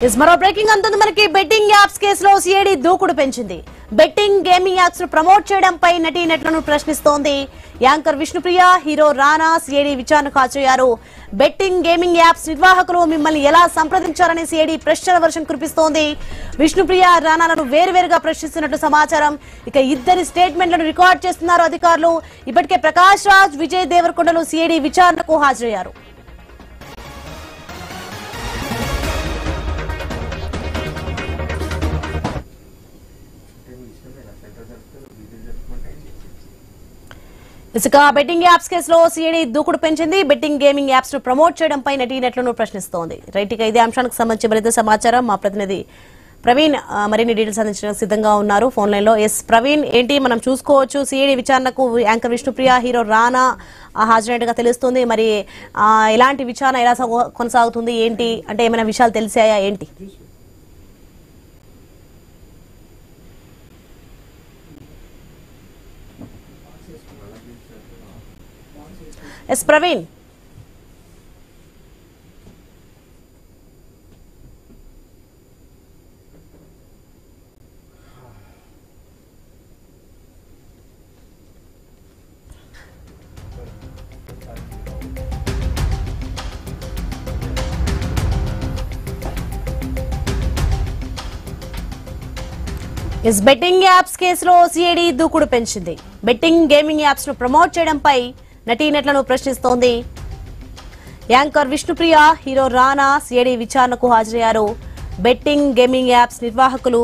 మరో బ్రేకింగ్ అంటుంది మనకి. బెట్టింగ్ యాప్స్ కేసులో సిఐడి దూకుడు పెంచింది. బెట్టింగ్ గేమింగ్ యాప్స్ ను ప్రమోట్ చేయడంపై నటీనటులను ప్రశ్నిస్తోంది. Anchor Vishnupriya, hero Rana CID విచారణకు హాజరయ్యారు. బెట్టింగ్ గేమింగ్ యాప్స్ నిర్వాహకులు మిమ్మల్ని ఎలా సంప్రదించారని సిఐడి ప్రశ్నల వర్షం కురిపిస్తోంది. విష్ణుప్రియ, రానాలను వేరువేరుగా ప్రశ్నిస్తున్నట్లు సమాచారం. ఇక ఇద్దరి స్టేట్మెంట్లను రికార్డ్ చేస్తున్నారు అధికారులు. ఇప్పటికే ప్రకాష్ రాజ్, విజయ్ దేవరకొండలు సిఐడి విచారణకు హాజరయ్యారు. ఇసుక బెట్టింగ్ యాప్స్ కేసులో సిఐడి దూకుడు పెంచింది. బెట్టింగ్ గేమింగ్ యాప్స్ ను ప్రమోట్ చేయడంపై నటీనటులను ప్రశ్నిస్తోంది. రైట్, ఇక ఇదే అంశానికి సంబంధించి మరింత సమాచారం మా ప్రతినిధి ప్రవీణ్ మరిన్ని డీటెయిల్స్ అందించడానికి సిద్ధంగా ఉన్నారు ఫోన్ లైన్ లో. ఎస్ ప్రవీణ్, ఏంటి మనం చూసుకోవచ్చు, సిఐడి విచారణకు యాంకర్ విష్ణుప్రియ, హీరో రానా హాజరైనట్టుగా తెలుస్తుంది. మరి ఎలాంటి విచారణ ఎలా కొనసాగుతుంది, ఏంటి అంటే ఏమైనా విషయాలు తెలిసాయా ఏంటి? ఎస్ ప్రవీణ్. బెట్టింగ్ యాప్స్ కేసులో సిఐడి దూకుడు పెంచింది. బెట్టింగ్ గేమింగ్ యాప్స్ ను ప్రమోట్ చేయడంపై నటీనటులను ప్రశ్నిస్తోంది. Anchor Vishnupriya, hero Rana CID విచారణకు హాజరయ్యారు. బెట్టింగ్ గేమింగ్ యాప్స్ నిర్వాహకులు